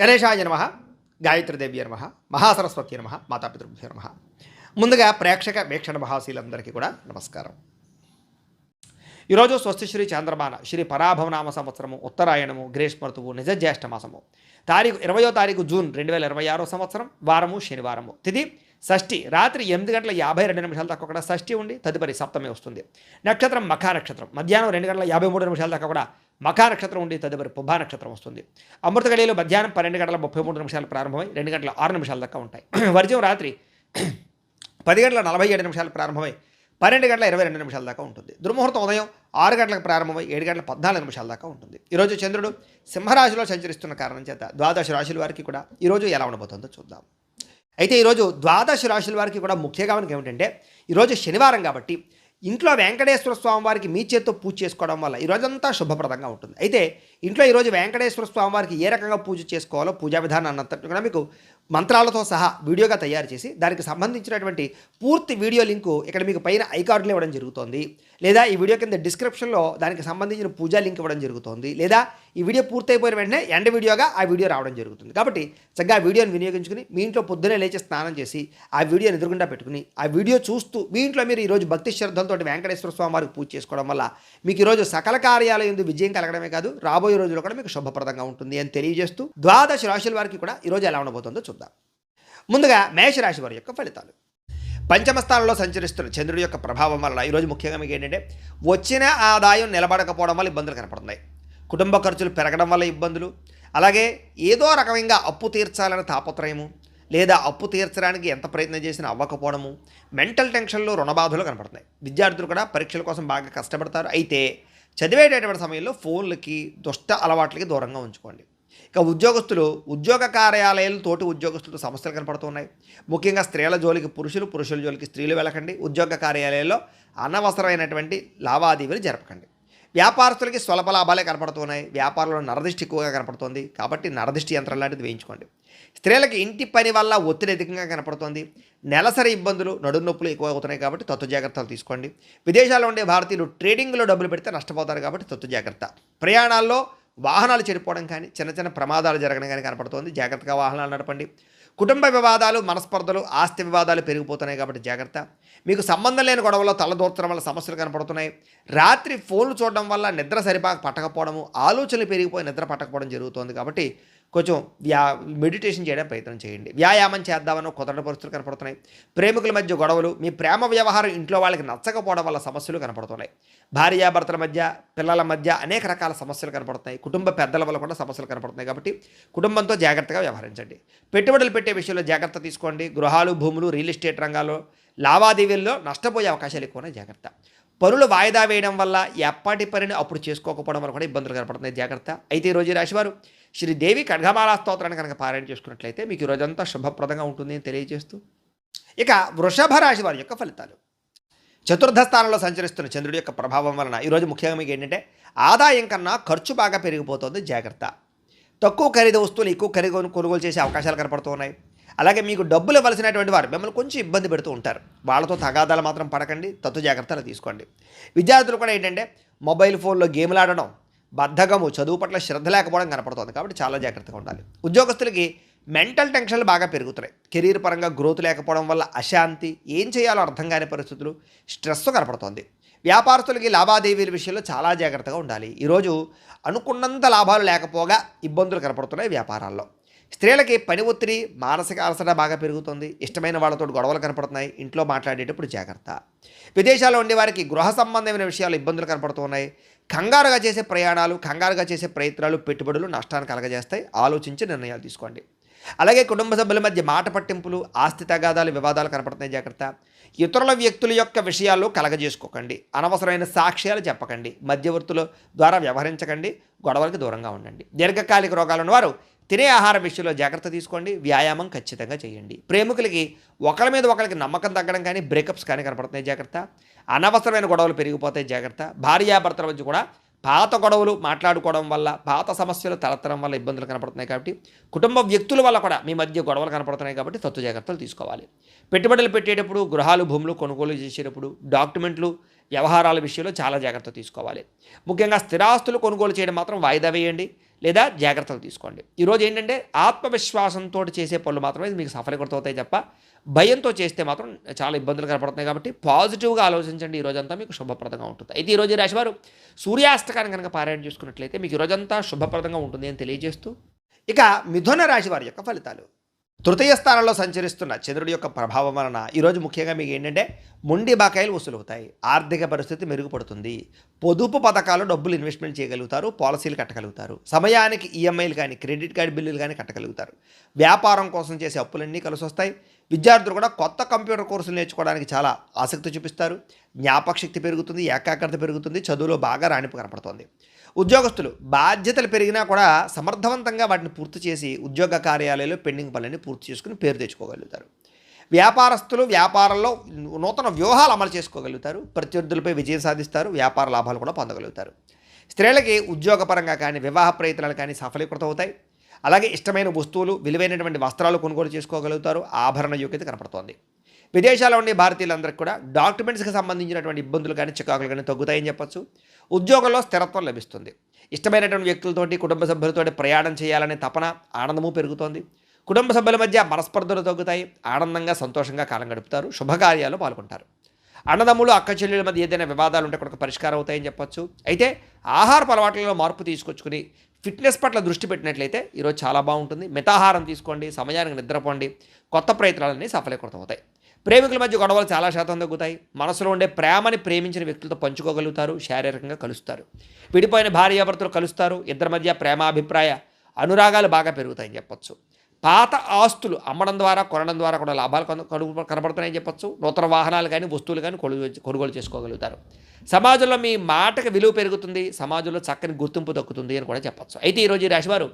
గణేశాయ నమః, గాయత్రీదేవ్య నమః, మహాసరస్వతి నమః, మాతాపితృభ్యో నమః. ముందుగా ప్రేక్షక వీక్షణ మహాశీలందరికీ కూడా నమస్కారం. ఈరోజు స్వస్తి శ్రీ చంద్రమాన శ్రీ పరాభవనామ సంవత్సరము ఉత్తరాయణము గ్రీష్మ ఋతువు నిజ జ్యేష్ఠ మాసము 20వ తారీఖు జూన్ 2026 సంవత్సరం వారము శనివారము. తిథి షష్ఠి రాత్రి 8:52 దాకా కూడా షష్ఠి ఉండి తదుపరి సప్తమి వస్తుంది. నక్షత్రం మఖా నక్షత్రం మధ్యాహ్నం 2:53 దాకా కూడా మఖా నక్షత్రం ఉండి తదుపరి పుబ్బా నక్షత్రం వస్తుంది. అమృత గడియలు మధ్యాహ్నం 12:33 ప్రారంభమై 2:06 దాకా ఉంటాయి. వర్జం రాత్రి 10:47 ప్రారంభమై 12:22 దాకా ఉంటుంది. దుర్ముహూర్తం ఉదయం 6 గంటలకు ప్రారంభమై 7:14 దాకా ఉంటుంది. ఈరోజు చంద్రుడు సింహరాశిలో సంచరిస్తున్న కారణం చేత ద్వాదశ రాశుల వారికి కూడా ఈరోజు ఎలా ఉండబోతుందో చూద్దాం. అయితే ఈరోజు ద్వాదశ రాశుల వారికి కూడా ముఖ్యంగా మనకి ఏమిటంటే ఈరోజు శనివారం కాబట్టి ఇంట్లో వెంకటేశ్వర స్వామి వారికి మీ చేత్తో పూజ చేసుకోవడం వల్ల ఈరోజంతా శుభప్రదంగా ఉంటుంది. అయితే ఇంట్లో ఈరోజు వెంకటేశ్వర స్వామి వారికి ఏ రకంగా పూజ చేసుకోవాలో పూజా విధానాన్ని అంతటి కూడా మీకు మంత్రాలతో సహా వీడియోగా తయారు చేసి దానికి సంబంధించినటువంటి పూర్తి వీడియో లింకు ఇక్కడ మీకు పైన ఐకార్డులు ఇవ్వడం జరుగుతోంది, లేదా ఈ వీడియో కింద డిస్క్రిప్షన్లో దానికి సంబంధించిన పూజా లింక్ ఇవ్వడం జరుగుతోంది, లేదా ఈ వీడియో పూర్తయిపోయిన వెంటనే ఎండ్ వీడియోగా ఆ వీడియో రావడం జరుగుతుంది. కాబట్టి చక్కగా ఆ వీడియోని వినియోగించుకుని మీ ఇంట్లో పొద్దునే లేచి స్నానం చేసి ఆ వీడియోని ఎదురుగుండా పెట్టుకుని ఆ వీడియో చూస్తూ మీ ఇంట్లో మీరు ఈరోజు భక్తి శ్రద్ధలతో వెంకటేశ్వర స్వామి వారికి పూజ చేసుకోవడం వల్ల మీకు ఈరోజు సకల కార్యాలయం యందు విజయం కలగడమే కాదు రాబోయే రోజుల్లో కూడా మీకు శుభప్రదంగా ఉంటుంది అని తెలియజేస్తూ ద్వాదశ రాశుల వారికి కూడా ఈరోజు ఎలా ఉండబోతుందో చూద్దాం. ముందుగా మేషరాశి వారి యొక్క ఫలితాలు. పంచమ స్థానంలో సంచరిస్తున్న చంద్రుడి యొక్క ప్రభావం వల్ల ఈరోజు ముఖ్యంగా మీకు ఏంటంటే వచ్చిన ఆదాయం నిలబడకపోవడం వల్ల ఇబ్బందులు కనపడుతున్నాయి. కుటుంబ ఖర్చులు పెరగడం వల్ల ఇబ్బందులు, అలాగే ఏదో రకమైన అప్పు తీర్చాలనే తాపత్రయము, లేదా అప్పు తీర్చడానికి ఎంత ప్రయత్నం చేసినా అవ్వకపోవడము, మెంటల్ టెన్షన్లు రుణబాధలు కనపడుతున్నాయి. విద్యార్థులు కూడా పరీక్షల కోసం బాగా కష్టపడతారు. అయితే చదివేటటువంటి సమయంలో ఫోన్లకి దుష్ట అలవాట్లకి దూరంగా ఉంచుకోండి. ఇక ఉద్యోగస్తులు ఉద్యోగ కార్యాలయాలు తోటి ఉద్యోగస్తులతో సమస్యలు కనపడుతున్నాయి. ముఖ్యంగా స్త్రీల జోలికి పురుషుల జోలికి స్త్రీలు వెళ్ళకండి. ఉద్యోగ కార్యాలయాల్లో అనవసరమైనటువంటి లావాదేవీలు జరపకండి. వ్యాపారస్తులకి స్వల్ప లాభాలే కనపడుతున్నాయి. వ్యాపారంలో నరదిష్టి ఎక్కువగా కనపడుతుంది కాబట్టి నరదిష్టి యంత్రం లాంటిది వేయించుకోండి. స్త్రీలకి ఇంటి పని వల్ల ఒత్తిడి అధికంగా కనపడుతుంది. నెలసరి ఇబ్బందులు నడుము నొప్పులు ఎక్కువ అవుతున్నాయి కాబట్టి తత్వ జాగ్రత్తలు తీసుకోండి. విదేశాల్లో ఉండే భారతీయులు ట్రేడింగ్లో డబ్బులు పెడితే నష్టపోతారు కాబట్టి తత్వ జాగ్రత్త. ప్రయాణాల్లో వాహనాలు చెడిపోవడం కానీ చిన్న ప్రమాదాలు జరగడం కానీ కనపడుతుంది. జాగ్రత్తగా వాహనాలు నడపండి. కుటుంబ వివాదాలు మనస్పర్ధలు ఆస్తి వివాదాలు పెరిగిపోతున్నాయి కాబట్టి జాగ్రత్త. మీకు సంబంధం లేని గొడవలో తలదూర్చడం వల్ల సమస్యలు కనపడుతున్నాయి. రాత్రి ఫోన్లు చూడడం వల్ల నిద్ర పట్టకపోవడము, ఆలోచనలు పెరిగిపోయి నిద్ర పట్టకపోవడం జరుగుతుంది కాబట్టి కొంచెం మెడిటేషన్ చేయడం ప్రయత్నం చేయండి. వ్యాయామం చేద్దామని కుదరని పరిస్థితులు కనపడుతున్నాయి. ప్రేమికుల మధ్య గొడవలు, మీ ప్రేమ వ్యవహారం ఇంట్లో వాళ్ళకి నచ్చకపోవడం వల్ల సమస్యలు కనపడుతున్నాయి. భార్యాభర్తల మధ్య పిల్లల మధ్య అనేక రకాల సమస్యలు కనపడుతున్నాయి. కుటుంబ పెద్దల వల్ల కూడా సమస్యలు కనపడుతున్నాయి కాబట్టి కుటుంబంతో జాగ్రత్తగా వ్యవహరించండి. పెట్టుబడులు పెట్టే విషయంలో జాగ్రత్త తీసుకోండి. గృహాలు భూములు రియల్ ఎస్టేట్ రంగాల్లో లావాదేవీల్లో నష్టపోయే అవకాశాలు ఎక్కువనే జాగ్రత్త. పనులు వాయిదా వేయడం వల్ల ఎప్పటి పనిని అప్పుడు చేసుకోకపోవడం వల్ల కూడా ఇబ్బందులు కనపడుతున్నాయి జాగ్రత్త. అయితే ఈరోజు ఈ రాశివారు శ్రీదేవి ఖడ్గమాలా స్తోత్రాన్ని కనుక పారాయణ చేసుకున్నట్లయితే మీకు ఈరోజంతా శుభప్రదంగా ఉంటుంది అని తెలియజేస్తూ ఇక వృషభ రాశి వారి యొక్క ఫలితాలు. చతుర్థ స్థానంలో సంచరిస్తున్న చంద్రుడి యొక్క ప్రభావం వలన ఈరోజు ముఖ్యంగా మీకు ఏంటంటే ఆదాయం కన్నా ఖర్చు బాగా పెరిగిపోతుంది జాగ్రత్త. తక్కువ ఖరీదు వస్తువులు ఎక్కువ ఖరీదు కొనుగోలు చేసే అవకాశాలు కనపడుతున్నాయి. అలాగే మీకు డబ్బులు ఇవ్వాల్సినటువంటి వారు మిమ్మల్ని కొంచెం ఇబ్బంది పెడుతూ ఉంటారు. వాళ్ళతో తగాదాలు మాత్రం పడకండి. తత్వ జాగ్రత్తలు తీసుకోండి. విద్యార్థులు కూడా ఏంటంటే మొబైల్ ఫోన్లో గేమ్లు ఆడడం, బద్ధకము, చదువు పట్ల శ్రద్ధ లేకపోవడం కనపడుతుంది కాబట్టి చాలా జాగ్రత్తగా ఉండాలి. ఉద్యోగస్తులకి మెంటల్ టెన్షన్లు బాగా పెరుగుతున్నాయి. కెరీర్ పరంగా గ్రోత్ లేకపోవడం వల్ల అశాంతి, ఏం చేయాలో అర్థం కాని పరిస్థితులు, స్ట్రెస్ కనపడుతోంది. వ్యాపారస్తులకి లావాదేవీల విషయంలో చాలా జాగ్రత్తగా ఉండాలి. ఈరోజు అనుకున్నంత లాభాలు లేకపోగా ఇబ్బందులు కనపడుతున్నాయి వ్యాపారాల్లో. స్త్రీలకి పని ఒత్తిడి, మానసిక అలసట బాగా పెరుగుతుంది. ఇష్టమైన వాళ్ళతో గొడవలు కనపడుతున్నాయి. ఇంట్లో మాట్లాడేటప్పుడు జాగ్రత్త. విదేశాల్లో ఉండే వారికి గృహ సంబంధమైన విషయాలు ఇబ్బందులు కనపడుతున్నాయి. కంగారుగా చేసే ప్రయాణాలు, కంగారుగా చేసే ప్రయత్నాలు, పెట్టుబడులు నష్టాన్ని కలగజేస్తాయి. ఆలోచించి నిర్ణయాలు తీసుకోండి. అలాగే కుటుంబ సభ్యుల మధ్య మాట పట్టింపులు, ఆస్తి తగాదాలు, వివాదాలు కనపడుతున్నాయి జాగ్రత్త. ఇతరుల వ్యక్తుల యొక్క విషయాల్లో కలగజేసుకోకండి. అనవసరమైన సాక్ష్యాలు చెప్పకండి. మధ్యవర్తుల ద్వారా వ్యవహరించకండి. గొడవలకు దూరంగా ఉండండి. దీర్ఘకాలిక రోగాలున్న వారు తినే ఆహార విషయంలో జాగ్రత్త తీసుకోండి. వ్యాయామం ఖచ్చితంగా చేయండి. ప్రేమికులకి ఒకరి మీద ఒకరికి నమ్మకం తగ్గడం కానీ బ్రేకప్స్ కానీ కనపడుతున్నాయి జాగ్రత్త. అనవసరమైన గొడవలు పెరిగిపోతాయి జాగ్రత్త. భార్యాభర్తల మధ్య కూడా పాత గొడవలు మాట్లాడుకోవడం వల్ల, పాత సమస్యలు తలెత్తడం వల్ల ఇబ్బందులు కనపడుతున్నాయి కాబట్టి కుటుంబ వ్యక్తుల వల్ల కూడా మీ మధ్య గొడవలు కనపడుతున్నాయి కాబట్టి తత్వ జాగ్రత్తలు తీసుకోవాలి. పెట్టుబడులు పెట్టేటప్పుడు, గృహాలు భూములు కొనుగోలు చేసేటప్పుడు, డాక్యుమెంట్లు వ్యవహారాల విషయంలో చాలా జాగ్రత్త తీసుకోవాలి. ముఖ్యంగా స్థిరాస్తులు కొనుగోలు చేయడం మాత్రం వాయిదా వేయండి లేదా జాగ్రత్తలు తీసుకోండి. ఈరోజు ఏంటంటే ఆత్మవిశ్వాసంతో చేసే పనులు మాత్రమే మీకు సఫలీకృతమవుతాయి తప్ప భయంతో చేస్తే మాత్రం చాలా ఇబ్బందులు కనపడుతున్నాయి. కాబట్టి పాజిటివ్గా ఆలోచించండి. ఈ రోజంతా మీకు శుభప్రదంగా ఉంటుంది. అయితే ఈరోజు ఈ రాశివారు సూర్యాస్తకాన్ని కనుక పారాయణ చేసుకున్నట్లయితే మీకు ఈ రోజంతా శుభప్రదంగా ఉంటుంది అని తెలియజేస్తూ, ఇక మిథున రాశి వారి యొక్క ఫలితాలు. తృతీయ స్థానంలో సంచరిస్తున్న చంద్రుడి యొక్క ప్రభావం వలన ఈరోజు ముఖ్యంగా మీకు ఏంటంటే మొండి బకాయిలు వసూలవుతాయి. ఆర్థిక పరిస్థితి మెరుగుపడుతుంది. పొదుపు పథకాలు డబ్బులు ఇన్వెస్ట్మెంట్ చేయగలుగుతారు. పాలసీలు కట్టగలుగుతారు. సమయానికి ఈఎంఐలు కానీ క్రెడిట్ కార్డు బిల్లులు కానీ కట్టగలుగుతారు. వ్యాపారం కోసం చేసే అప్పులన్నీ కలిసి వస్తాయి. విద్యార్థులు కూడా కొత్త కంప్యూటర్ కోర్సులు నేర్చుకోవడానికి చాలా ఆసక్తి చూపిస్తారు. జ్ఞాపకశక్తి పెరుగుతుంది. ఏకాగ్రత పెరుగుతుంది. చదువులో బాగా రాణింపు కనపడుతుంది. ఉద్యోగస్తులు బాధ్యతలు పెరిగినా కూడా సమర్థవంతంగా వాటిని పూర్తి చేసి ఉద్యోగ కార్యాలయాల్లో పెండింగ్ పనులన్నీ పూర్తి చేసుకుని పేరు తెచ్చుకోగలుగుతారు. వ్యాపారస్తులు వ్యాపారంలో నూతన వ్యూహాలు అమలు చేసుకోగలుగుతారు. ప్రత్యర్థులపై విజయం సాధిస్తారు. వ్యాపార లాభాలు కూడా పొందగలుగుతారు. స్త్రీలకి ఉద్యోగపరంగా కానీ వివాహ ప్రయత్నాలు కానీ సఫలీకృతం అవుతాయి. అలాగే ఇష్టమైన వస్తువులు విలువైనటువంటి వస్త్రాలు కొనుగోలు చేసుకోగలుగుతారు. ఆభరణ యోగ్యత కనపడుతోంది. విదేశాల్లో ఉండే భారతీయులందరికీ కూడా డాక్యుమెంట్స్కి సంబంధించినటువంటి ఇబ్బందులు కానీ చికాకులు కానీ తగ్గుతాయని చెప్పొచ్చు. ఉద్యోగంలో స్థిరత్వం లభిస్తుంది. ఇష్టమైనటువంటి వ్యక్తులతోటి కుటుంబ సభ్యులతోటి ప్రయాణం చేయాలనే తపన ఆనందము పెరుగుతోంది. కుటుంబ సభ్యుల మధ్య మనస్పర్ధలు తగ్గుతాయి. ఆనందంగా సంతోషంగా కాలం గడుపుతారు. శుభకార్యాల్లో పాల్గొంటారు. అన్నదమ్ములు అక్క చెల్లెల మధ్య ఏదైనా వివాదాలు ఉంటే కూడా పరిష్కారం అవుతాయని చెప్పొచ్చు. అయితే ఆహారపు అలవాట్లలో మార్పు తీసుకొచ్చుకుని ఫిట్నెస్ పట్ల దృష్టి పెట్టినట్లయితే ఈరోజు చాలా బాగుంటుంది. మితాహారం తీసుకోండి. సమయానికి నిద్రపోండి. కొత్త ప్రయత్నాలన్నీ సఫలీకృతం అవుతాయి. ప్రేమికుల మధ్య గొడవలు చాలా శాతం తగ్గుతాయి. మనసులో ఉండే ప్రేమని ప్రేమించిన వ్యక్తులతో పంచుకోగలుగుతారు. శారీరకంగా కలుస్తారు. విడిపోయిన భార్యాభర్తలు కలుస్తారు. ఇద్దరి మధ్య ప్రేమాభిప్రాయ అనురాగాలు బాగా పెరుగుతాయని చెప్పొచ్చు. పాత ఆస్తులు అమ్మడం ద్వారా కొనడం ద్వారా కూడా లాభాలు కనబడుతున్నాయని చెప్పొచ్చు. నూతన వాహనాలు కానీ వస్తువులు కానీ కొనుగోలు చేసుకోగలుగుతారు. సమాజంలో మీ మాటకు విలువ పెరుగుతుంది. సమాజంలో చక్కని గుర్తింపు దక్కుతుంది అని కూడా చెప్పొచ్చు. అయితే ఈరోజు ఈ రాశివారు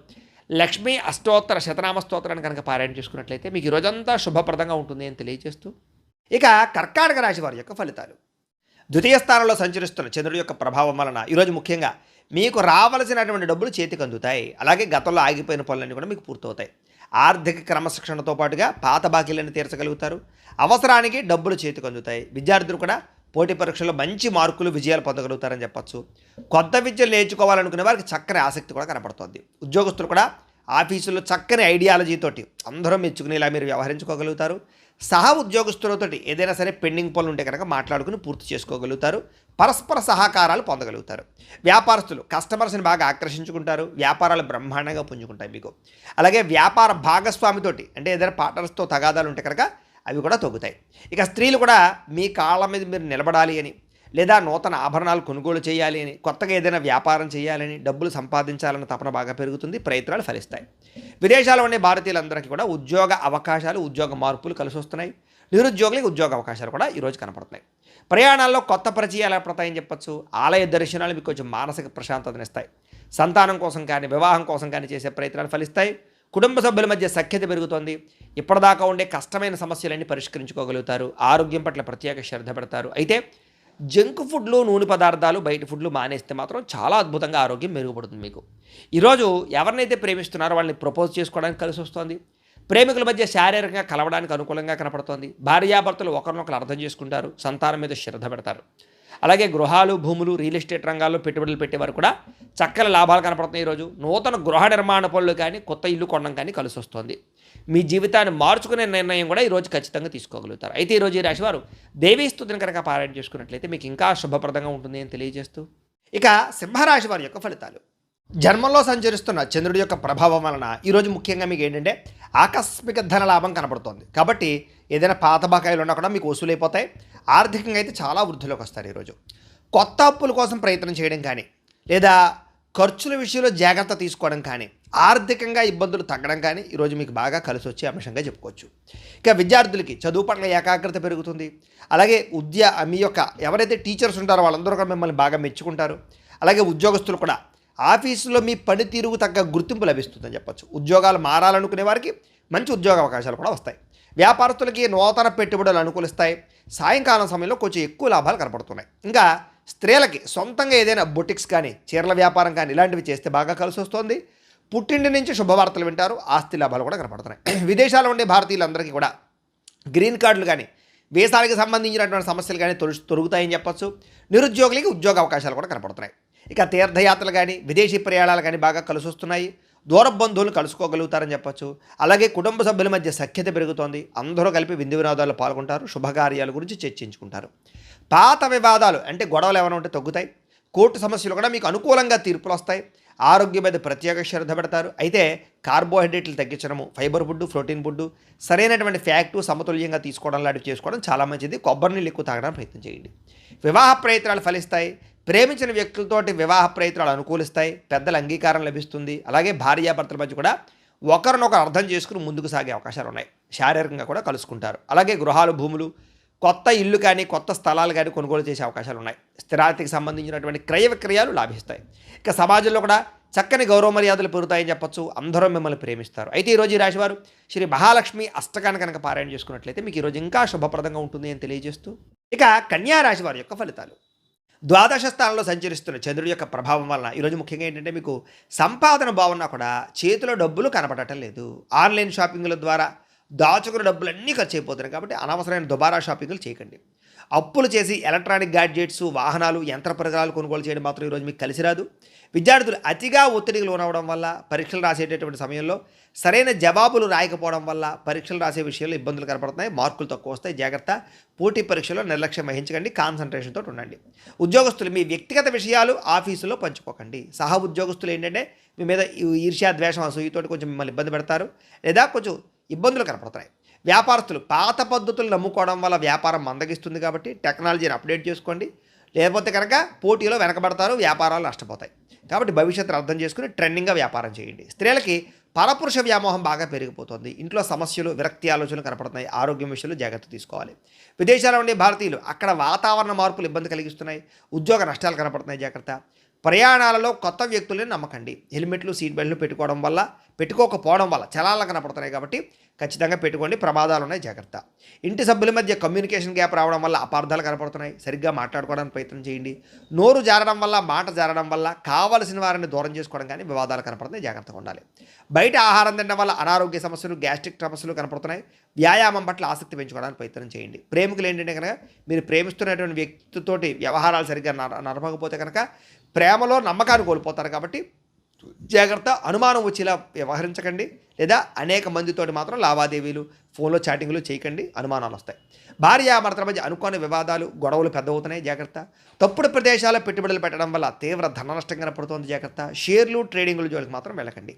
లక్ష్మీ అష్టోత్తర శతనామ స్తోత్రాన్ని కనుక పారాయణ చేసుకున్నట్లయితే మీకు ఈ రోజంతా శుభప్రదంగా ఉంటుంది అని తెలియజేస్తూ, ఇక కర్కాటక రాశి వారి యొక్క ఫలితాలు. ద్వితీయ స్థానంలో సంచరిస్తున్న చంద్రుడి యొక్క ప్రభావం వలన ఈరోజు ముఖ్యంగా మీకు రావలసినటువంటి డబ్బులు చేతికి అందుతాయి. అలాగే గతంలో ఆగిపోయిన పనులన్నీ కూడా మీకు పూర్తవుతాయి. ఆర్థిక క్రమశిక్షణతో పాటుగా పాత బాకీలను తీర్చగలుగుతారు. అవసరానికి డబ్బులు చేతికి అందుతాయి. విద్యార్థులు కూడా పోటీ పరీక్షల్లో మంచి మార్కులు విజయాలు పొందగలుగుతారని చెప్పొచ్చు. కొత్త విద్యలు నేర్చుకోవాలనుకునే వారికి చక్కని ఆసక్తి కూడా కనపడుతుంది. ఉద్యోగస్తులు కూడా ఆఫీసుల్లో చక్కని ఐడియాలజీతోటి అందరూ మెచ్చుకునేలా మీరు వ్యవహరించుకోగలుగుతారు. సహా ఉద్యోగస్తులతోటి ఏదైనా సరే పెండింగ్ పనులు ఉంటే కనుక మాట్లాడుకుని పూర్తి చేసుకోగలుగుతారు. పరస్పర సహకారాలు పొందగలుగుతారు. వ్యాపారస్తులు కస్టమర్స్ని బాగా ఆకర్షించుకుంటారు. వ్యాపారాలు బ్రహ్మాండంగా పుంజుకుంటాయి మీకు. అలాగే వ్యాపార భాగస్వామితోటి అంటే ఏదైనా పార్ట్నర్స్తో తగాదాలు ఉంటే కనుక అవి కూడా తగ్గుతాయి. ఇక స్త్రీలు కూడా మీ కాళ్ళ మీద మీరు నిలబడాలి అని, లేదా నూతన ఆభరణాలు కొనుగోలు చేయాలి అని, కొత్తగా ఏదైనా వ్యాపారం చేయాలని, డబ్బులు సంపాదించాలన్న తపన బాగా పెరుగుతుంది. ప్రయత్నాలు ఫలిస్తాయి. విదేశాల్లో ఉండే భారతీయులందరికీ కూడా ఉద్యోగ అవకాశాలు, ఉద్యోగ మార్పులు కలిసి వస్తున్నాయి. నిరుద్యోగులకు ఉద్యోగ అవకాశాలు కూడా ఈరోజు కనపడుతున్నాయి. ప్రయాణాల్లో కొత్త పరిచయాలు ఏర్పడతాయని చెప్పొచ్చు. ఆలయ దర్శనాలు మీకు కొంచెం మానసిక ప్రశాంతతనిస్తాయి. సంతానం కోసం కానీ వివాహం కోసం కానీ చేసే ప్రయత్నాలు ఫలిస్తాయి. కుటుంబ సభ్యుల మధ్య సఖ్యత పెరుగుతోంది. ఇప్పటిదాకా ఉండే కష్టమైన సమస్యలన్నీ పరిష్కరించుకోగలుగుతారు. ఆరోగ్యం పట్ల ప్రత్యేక శ్రద్ధ పెడతారు. అయితే జంక్ ఫుడ్లు, నూనె పదార్థాలు, బయట ఫుడ్లు మానేస్తే మాత్రం చాలా అద్భుతంగా ఆరోగ్యం మెరుగుపడుతుంది మీకు. ఈరోజు ఎవరినైతే ప్రేమిస్తున్నారో వాళ్ళని ప్రపోజ్ చేసుకోవడానికి కలిసి వస్తుంది. ప్రేమికుల మధ్య శారీరకంగా కలవడానికి అనుకూలంగా కనపడుతోంది. భార్యాభర్తలు ఒకరినొకరు అర్థం చేసుకుంటారు. సంతానం మీద శ్రద్ధ పెడతారు. అలాగే గృహాలు, భూములు, రియల్ ఎస్టేట్ రంగాల్లో పెట్టుబడులు పెట్టేవారు కూడా చక్కని లాభాలు కనపడుతున్నాయి. ఈరోజు నూతన గృహ నిర్మాణ పనులు కానీ కొత్త ఇల్లు కొనడం కానీ కలిసి వస్తుంది. మీ జీవితాన్ని మార్చుకునే నిర్ణయం కూడా ఈరోజు ఖచ్చితంగా తీసుకోగలుగుతారు. అయితే ఈరోజు ఈ రాశివారు దేవీ స్తుతిని కనుక పారాయణ చేసుకున్నట్లయితే మీకు ఇంకా శుభప్రదంగా ఉంటుంది అని తెలియజేస్తూ, ఇక సింహరాశి వారి యొక్క ఫలితాలు. జన్మంలో సంచరిస్తున్న చంద్రుడి యొక్క ప్రభావం వలన ఈరోజు ముఖ్యంగా మీకు ఏంటంటే ఆకస్మిక ధన లాభం కనపడుతోంది. కాబట్టి ఏదైనా పాత బకాయిలు ఉన్నా కూడా మీకు వసూలైపోతాయి. ఆర్థికంగా అయితే చాలా వృద్ధిలోకి వస్తారు. ఈరోజు కొత్త అప్పుల కోసం ప్రయత్నం చేయడం కానీ, లేదా ఖర్చుల విషయంలో జాగ్రత్త తీసుకోవడం కానీ, ఆర్థికంగా ఇబ్బందులు తగ్గడం కానీ ఈరోజు మీకు బాగా కలిసి వచ్చే అంశంగా చెప్పుకోవచ్చు. ఇక విద్యార్థులకి చదువు పట్ల ఏకాగ్రత పెరుగుతుంది. అలాగే మీ యొక్క ఎవరైతే టీచర్స్ ఉంటారో వాళ్ళందరూ కూడా మిమ్మల్ని బాగా మెచ్చుకుంటారు. అలాగే ఉద్యోగస్తులు కూడా ఆఫీసులో మీ పనితీరుకు తగ్గ గుర్తింపు లభిస్తుందని చెప్పొచ్చు. ఉద్యోగాలు మారాలనుకునే వారికి మంచి ఉద్యోగ అవకాశాలు కూడా వస్తాయి. వ్యాపారస్తులకి నూతన పెట్టుబడులు అనుకూలిస్తాయి. సాయంకాలం సమయంలో కొంచెం ఎక్కువ లాభాలు కనపడుతున్నాయి. ఇంకా స్త్రీలకి సొంతంగా ఏదైనా బొటిక్స్ కానీ, చీరల వ్యాపారం కానీ ఇలాంటివి చేస్తే బాగా కలిసి వస్తుంది. పుట్టింటి నుంచి శుభవార్తలు వింటారు. ఆస్తి లాభాలు కూడా కనపడుతున్నాయి. విదేశాల్లో ఉండే భారతీయులందరికీ కూడా గ్రీన్ కార్డులు కానీ, వీసాలకు సంబంధించినటువంటి సమస్యలు కానీ తొలుగుతాయని చెప్పొచ్చు. నిరుద్యోగులకి ఉద్యోగ అవకాశాలు కూడా కనపడుతున్నాయి. ఇక తీర్థయాత్రలు కానీ విదేశీ ప్రయాణాలు కానీ బాగా కలిసి వస్తున్నాయి. దూర బంధువులు కలుసుకోగలుగుతారని చెప్పొచ్చు. అలాగే కుటుంబ సభ్యుల మధ్య సఖ్యత పెరుగుతోంది. అందరూ కలిపి విందు వినోదాల్లో పాల్గొంటారు. శుభకార్యాల గురించి చర్చించుకుంటారు. పాత వివాదాలు అంటే గొడవలు ఏమైనా ఉంటే తగ్గుతాయి. కోర్టు సమస్యలు కూడా మీకు అనుకూలంగా తీర్పులు వస్తాయి. ఆరోగ్యం మీద ప్రత్యేక శ్రద్ధ పెడతారు. అయితే కార్బోహైడ్రేట్లు తగ్గించడము, ఫైబర్ ఫుడ్, ప్రోటీన్ ఫుడ్, సరైనటువంటి ఫ్యాక్టు సమతుల్యంగా తీసుకోవడం లాంటివి చేసుకోవడం చాలా మంచిది. కొబ్బరి నీళ్ళు ఎక్కువ తాగడానికి ప్రయత్నం చేయండి. వివాహ ప్రయత్నాలు ఫలిస్తాయి. ప్రేమించిన వ్యక్తులతోటి వివాహ ప్రయత్నాలు అనుకూలిస్తాయి. పెద్దల అంగీకారం లభిస్తుంది. అలాగే భార్యాభర్తల మధ్య కూడా ఒకరినొకరు అర్థం చేసుకుని ముందుకు సాగే అవకాశాలు ఉన్నాయి. శారీరకంగా కూడా కలుసుకుంటారు. అలాగే గృహాలు, భూములు, కొత్త ఇల్లు కానీ కొత్త స్థలాలు కానీ కొనుగోలు చేసే అవకాశాలు ఉన్నాయి. స్థిరాతికి సంబంధించినటువంటి క్రయ విక్రయాలు లాభిస్తాయి. ఇక సమాజంలో కూడా చక్కని గౌరవ మర్యాదలు పెరుగుతాయని చెప్పొచ్చు. అందరూ మిమ్మల్ని ప్రేమిస్తారు. అయితే ఈరోజు ఈ రాశివారు శ్రీ మహాలక్ష్మి అష్టకాన్ని కనుక పారాయణ చేసుకున్నట్లయితే మీకు ఈరోజు ఇంకా శుభప్రదంగా ఉంటుంది అని తెలియజేస్తూ, ఇక కన్యా రాశి వారి యొక్క ఫలితాలు. ద్వాదశ స్థానంలో సంచరిస్తున్న చంద్రుడి యొక్క ప్రభావం వలన ఈరోజు ముఖ్యంగా ఏంటంటే మీకు సంపాదన బాగున్నా కూడా చేతిలో డబ్బులు కనపడటం లేదు. ఆన్లైన్ షాపింగ్ల ద్వారా దాచుకున్న డబ్బులన్నీ ఖర్చు అయిపోతున్నాయి. కాబట్టి అనవసరమైన దుబారా షాపింగ్లు చేయకండి. అప్పులు చేసి ఎలక్ట్రానిక్ గ్యాడ్జెట్స్, వాహనాలు, యంత్ర పరికరాలు కొనుగోలు చేయడం మాత్రం ఈరోజు మీకు కలిసి రాదు. విద్యార్థులు అతిగా ఒత్తిడికి లోనవడం వల్ల, పరీక్షలు రాసేటటువంటి సమయంలో సరైన జవాబులు రాయకపోవడం వల్ల పరీక్షలు రాసే విషయంలో ఇబ్బందులు కనపడుతున్నాయి. మార్కులు తక్కువ వస్తాయి. జాగ్రత్త. పోటీ పరీక్షలో నిర్లక్ష్యం వహించకండి. కాన్సన్ట్రేషన్తో ఉండండి. ఉద్యోగస్తులు మీ వ్యక్తిగత విషయాలు ఆఫీసులో పంచుకోకండి. సహ ఉద్యోగస్తులు ఏంటంటే మీ మీద ఈర్ష్యా, ద్వేషం, అసూయతోటి కొంచెం మిమ్మల్ని ఇబ్బంది పెడతారు లేదా కొంచెం ఇబ్బందులు కనపడుతున్నాయి. వ్యాపారస్తులు పాత పద్ధతులు నమ్ముకోవడం వల్ల వ్యాపారం మందగిస్తుంది. కాబట్టి టెక్నాలజీని అప్డేట్ చేసుకోండి. లేకపోతే కనుక పోటీలో వెనకబడతారు, వ్యాపారాలు నష్టపోతాయి. కాబట్టి భవిష్యత్తును అర్థం చేసుకుని ట్రెండింగ్గా వ్యాపారం చేయండి. స్త్రీలకి పరపురుష వ్యామోహం బాగా పెరిగిపోతుంది. ఇంట్లో సమస్యలు, విరక్తి ఆలోచనలు కనపడుతున్నాయి. ఆరోగ్యం విషయంలో జాగ్రత్త తీసుకోవాలి. విదేశాల్లో ఉండే భారతీయులు అక్కడ వాతావరణ మార్పులు ఇబ్బంది కలిగిస్తున్నాయి. ఉద్యోగ నష్టాలు కనపడుతున్నాయి. జాగ్రత్త. ప్రయాణాలలో కొత్త వ్యక్తులను నమ్మకండి. హెల్మెట్లు, సీట్ బెల్ట్లు పెట్టుకోకపోవడం వల్ల చలాలు కనపడుతున్నాయి. కాబట్టి ఖచ్చితంగా పెట్టుకోండి. ప్రమాదాలు ఉన్నాయి. జాగ్రత్త. ఇంటి సభ్యుల మధ్య కమ్యూనికేషన్ గ్యాప్ రావడం వల్ల అపార్థాలు కనపడుతున్నాయి. సరిగ్గా మాట్లాడుకోవడానికి ప్రయత్నం చేయండి. నోరు జారడం వల్ల, మాట జారడం వల్ల కావలసిన వారిని దూరం చేసుకోవడం కానీ వివాదాలు కనపడుతున్నాయి. జాగ్రత్తగా ఉండాలి. బయట ఆహారం తినడం వల్ల అనారోగ్య సమస్యలు, గ్యాస్ట్రిక్ సమస్యలు కనపడుతున్నాయి. వ్యాయామం పట్ల ఆసక్తి పెంచుకోవడానికి ప్రయత్నం చేయండి. ప్రేమికులు ఏంటంటే కనుక మీరు ప్రేమిస్తున్నటువంటి వ్యక్తితోటి వ్యవహారాలు సరిగ్గా నడపకపోతే కనుక ప్రేమలో నమ్మకాన్ని కోల్పోతారు. కాబట్టి జాగ్రత్త. అనుమానం వచ్చేలా వ్యవహరించకండి. లేదా అనేక మందితోటి మాత్రం లావాదేవీలు, ఫోన్లో చాటింగ్లు చేయకండి. అనుమానాలు వస్తాయి. భార్యాభర్తల మధ్య అనుకోని వివాదాలు, గొడవలు పెద్దవుతున్నాయి. జాగ్రత్త. తప్పుడు ప్రదేశాల్లో పెట్టుబడులు పెట్టడం వల్ల తీవ్ర ధన నష్టం కనపడుతోంది. జాగ్రత్త. షేర్లు, ట్రేడింగ్లు జోలికి మాత్రం వెళ్ళకండి.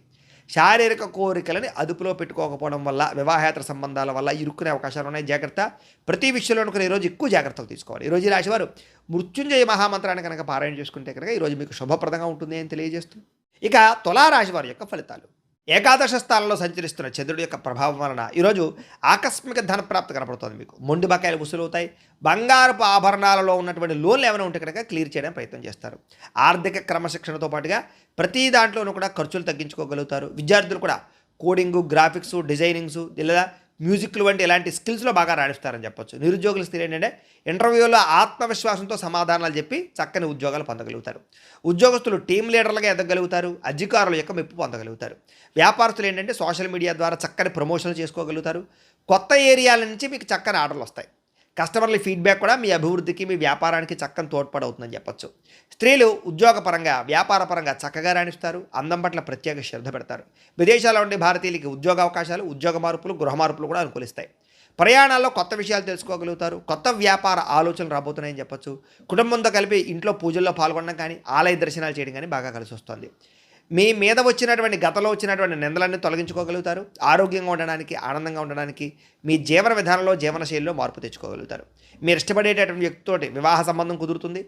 శారీరక కోరికలని అదుపులో పెట్టుకోకపోవడం వల్ల, వివాహేతర సంబంధాల వల్ల ఇరుక్కునే అవకాశాలు ఉన్నాయి. జాగ్రత్త. ప్రతి విషయంలో అనుకుని ఈరోజు ఎక్కువ జాగ్రత్తలు తీసుకోవాలి. ఈరోజు ఈ రాశివారు మృత్యుంజయ మహామంత్రాన్ని కనుక పారాయణ చేసుకుంటే కనుక ఈరోజు మీకు శుభప్రదంగా ఉంటుంది అని తెలియజేస్తూ, ఇక తులారాశి వారి యొక్క ఫలితాలు. ఏకాదశ స్థానంలో సంచరిస్తున్న చంద్రుడి యొక్క ప్రభావం వలన ఈరోజు ఆకస్మిక ధనప్రాప్తి కనపడుతుంది. మీకు మొండి బకాయిలు వసూలవుతాయి. బంగారపు ఆభరణాలలో ఉన్నటువంటి లోన్లు ఏమైనా ఉంటే కనుక క్లియర్ చేయడానికి ప్రయత్నం చేస్తారు. ఆర్థిక క్రమశిక్షణతో పాటుగా ప్రతి దాంట్లోనూ కూడా ఖర్చులు తగ్గించుకోగలుగుతారు. విద్యార్థులు కూడా కోడింగు, గ్రాఫిక్స్, డిజైనింగ్స్ లేదా మ్యూజిక్లు వంటి ఇలాంటి స్కిల్స్లో బాగా రాణిస్తారని చెప్పొచ్చు. నిరుద్యోగుల స్థితి ఏంటంటే ఇంటర్వ్యూలో ఆత్మవిశ్వాసంతో సమాధానాలు చెప్పి చక్కని ఉద్యోగాలు పొందగలుగుతారు. ఉద్యోగస్తులు టీం లీడర్లుగా ఎదగలుగుతారు. అధికారుల యొక్క మెప్పు పొందగలుగుతారు. వ్యాపారస్తులు ఏంటంటే సోషల్ మీడియా ద్వారా చక్కని ప్రమోషన్లు చేసుకోగలుగుతారు. కొత్త ఏరియాల నుంచి మీకు చక్కని ఆర్డర్లు వస్తాయి. కస్టమర్ల ఫీడ్బ్యాక్ కూడా మీ అభివృద్ధికి, మీ వ్యాపారానికి చక్కని తోడ్పడవుతుందని చెప్పొచ్చు. స్త్రీలు ఉద్యోగపరంగా, వ్యాపారపరంగా చక్కగా రాణిస్తారు. అందం పట్ల ప్రత్యేక శ్రద్ధ పెడతారు. విదేశాల్లో ఉండే భారతీయులకి ఉద్యోగ అవకాశాలు, ఉద్యోగ మార్పులు, గృహ మార్పులు కూడా అనుకూలిస్తాయి. ప్రయాణాల్లో కొత్త విషయాలు తెలుసుకోగలుగుతారు. కొత్త వ్యాపార ఆలోచనలు రాబోతున్నాయని చెప్పొచ్చు. కుటుంబంతో కలిపి ఇంట్లో పూజల్లో పాల్గొనడం కానీ, ఆలయ దర్శనాలు చేయడం కానీ బాగా కలిసి వస్తుంది. మీ మీద వచ్చినటువంటి గతంలో వచ్చినటువంటి నిందలన్నీ తొలగించుకోగలుగుతారు. ఆరోగ్యంగా ఉండడానికి, ఆనందంగా ఉండడానికి మీ జీవన విధానంలో, జీవనశైలిలో మార్పు తెచ్చుకోగలుగుతారు. మీరు ఇష్టపడేటటువంటి వ్యక్తితోటి వివాహ సంబంధం కుదురుతుంది.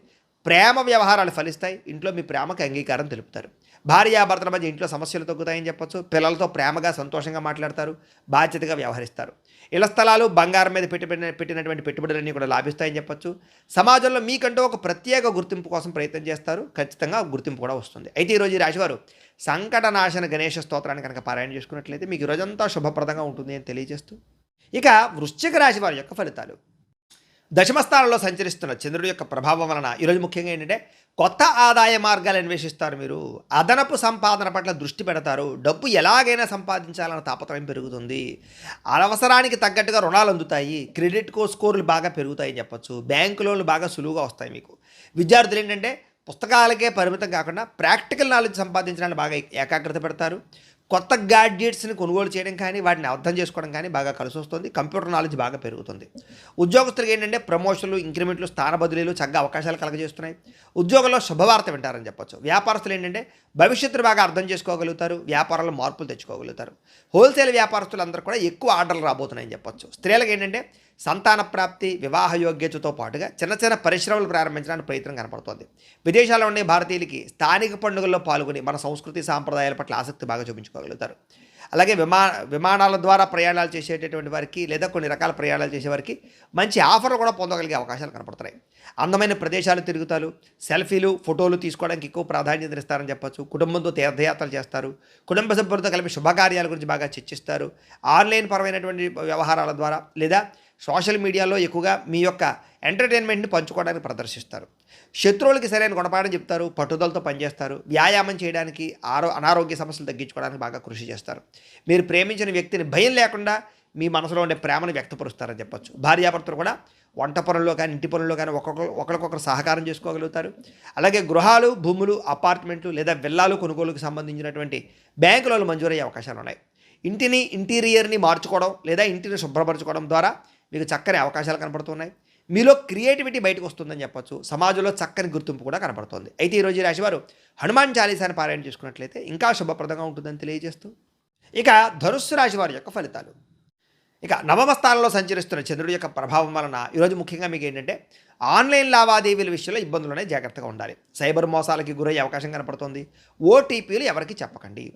ప్రేమ వ్యవహారాలు ఫలిస్తాయి. ఇంట్లో మీ ప్రేమకు అంగీకారం తెలుపుతారు. భార్యాభర్తల మధ్య ఇంట్లో సమస్యలు తగ్గుతాయని చెప్పొచ్చు. పిల్లలతో ప్రేమగా, సంతోషంగా మాట్లాడతారు. బాధ్యతగా వ్యవహరిస్తారు. ఇళ్ల స్థలాలు, బంగారం మీద పెట్టినటువంటి పెట్టుబడులన్నీ కూడా లాభిస్తాయని చెప్పొచ్చు. సమాజంలో మీకంటూ ఒక ప్రత్యేక గుర్తింపు కోసం ప్రయత్నం చేస్తారు. ఖచ్చితంగా గుర్తింపు కూడా వస్తుంది. అయితే ఈరోజు ఈ రాశివారు సంకటనాశన గణేష స్తోత్రాన్ని కనుక పారాయణ చేసుకున్నట్లయితే మీకు రోజంతా శుభప్రదంగా ఉంటుంది అని తెలియజేస్తూ, ఇక వృశ్చిక రాశి వారి యొక్క ఫలితాలు. దశమ స్థానంలో సంచరిస్తున్న చంద్రుడి యొక్క ప్రభావం వలన ఈరోజు ముఖ్యంగా ఏంటంటే కొత్త ఆదాయ మార్గాలు అన్వేషిస్తారు. మీరు అదనపు సంపాదన పట్ల దృష్టి పెడతారు. డబ్బు ఎలాగైనా సంపాదించాలన్న తాపత్రయం పెరుగుతుంది. అవసరానికి తగ్గట్టుగా రుణాలు అందుతాయి. క్రెడిట్ స్కోర్లు బాగా పెరుగుతాయని చెప్పొచ్చు. బ్యాంకు లోన్లు బాగా సులువుగా వస్తాయి. మీకు విద్యార్థులు ఏంటంటే పుస్తకాలకే పరిమితం కాకుండా ప్రాక్టికల్ నాలెడ్జ్ సంపాదించడానికి బాగా ఏకాగ్రత పెడతారు. కొత్త గ్యాడ్జెట్స్ని కొనుగోలు చేయడం కానీ వాటిని అర్థం చేసుకోవడం కానీ బాగా కలిసి వస్తుంది. కంప్యూటర్ నాలెడ్జ్ బాగా పెరుగుతుంది. ఉద్యోగస్తులకు ఏంటంటే ప్రమోషన్లు, ఇంక్రిమెంట్లు, స్థాన బదిలీలు చక్కగా అవకాశాలు కలగజేస్తున్నాయి. ఉద్యోగంలో శుభవార్త వింటారని చెప్పొచ్చు. వ్యాపారస్తులు ఏంటంటే భవిష్యత్తును బాగా అర్థం చేసుకోగలుగుతారు. వ్యాపారంలో మార్పులు తెచ్చుకోగలుగుతారు. హోల్సేల్ వ్యాపారస్తులు అందరూ కూడా ఎక్కువ ఆర్డర్లు రాబోతున్నాయని చెప్పొచ్చు. స్త్రీలకు ఏంటంటే సంతాన ప్రాప్తి, వివాహ యోగ్యతతో పాటుగా చిన్న చిన్న పరిశ్రమలు ప్రారంభించడానికి ప్రయత్నం కనపడుతోంది. విదేశాల్లో ఉండే భారతీయులకి స్థానిక పండుగల్లో పాల్గొని మన సంస్కృతి సాంప్రదాయాల పట్ల ఆసక్తి బాగా చూపించుకోగలుగుతారు. అలాగే విమానాల ద్వారా ప్రయాణాలు చేసేటటువంటి వారికి లేదా కొన్ని రకాల ప్రయాణాలు చేసేవారికి మంచి ఆఫర్లు కూడా పొందగలిగే అవకాశాలు కనపడుతున్నాయి. అందమైన ప్రదేశాలు తిరుగుతారు. సెల్ఫీలు, ఫోటోలు తీసుకోవడానికి ఎక్కువ ప్రాధాన్యత ఇస్తారని చెప్పచ్చు. కుటుంబంతో తీర్థయాత్రలు చేస్తారు. కుటుంబ సభ్యులతో కలిపి శుభకార్యాల గురించి బాగా చర్చిస్తారు. ఆన్లైన్ పరమైనటువంటి వ్యవహారాల ద్వారా లేదా సోషల్ మీడియాలో ఎక్కువగా మీ యొక్క ఎంటర్టైన్మెంట్ని పంచుకోవడానికి ప్రదర్శిస్తారు. శత్రువులకి సరైన గుణపాఠం చెప్తారు. పట్టుదలతో పనిచేస్తారు. వ్యాయామం చేయడానికి, అనారోగ్య సమస్యలు తగ్గించుకోవడానికి బాగా కృషి చేస్తారు. మీరు ప్రేమించిన వ్యక్తిని భయం లేకుండా మీ మనసులో ఉండే ప్రేమను వ్యక్తపరుస్తారని చెప్పొచ్చు. భార్యాభర్తలు కూడా వంట పనుల్లో కానీ ఇంటి పనుల్లో కానీ ఒకరికొకరు సహకారం చేసుకోగలుగుతారు. అలాగే గృహాలు, భూములు, అపార్ట్మెంట్లు లేదా విల్లాలు కొనుగోలుకు సంబంధించినటువంటి బ్యాంకులలో మంజూరయ్యే అవకాశాలు ఉన్నాయి. ఇంటీరియర్ని మార్చుకోవడం లేదా ఇంటిని శుభ్రపరచుకోవడం ద్వారా మీకు చక్కని అవకాశాలు కనపడుతున్నాయి. మీలో క్రియేటివిటీ బయటకు వస్తుందని చెప్పొచ్చు. సమాజంలో చక్కని గుర్తింపు కూడా కనపడుతుంది. అయితే ఈరోజు ఈ రాశివారు హనుమాన్ చాలీసాని పారాయణ చేసుకున్నట్లయితే ఇంకా శుభప్రదంగా ఉంటుందని తెలియజేస్తూ ఇక ధనుస్సు రాశి వారి యొక్క ఫలితాలు. ఇక నవమ స్థానంలో సంచరిస్తున్న చంద్రుడి యొక్క ప్రభావం వలన ఈరోజు ముఖ్యంగా మీకు ఏంటంటే ఆన్లైన్ లావాదేవీల విషయంలో ఇబ్బందులునే జాగ్రత్తగా ఉండాలి. సైబర్ మోసాలకి గురయ్యే అవకాశం కనపడుతుంది. ఓటీపీలు ఎవరికి చెప్పకండి.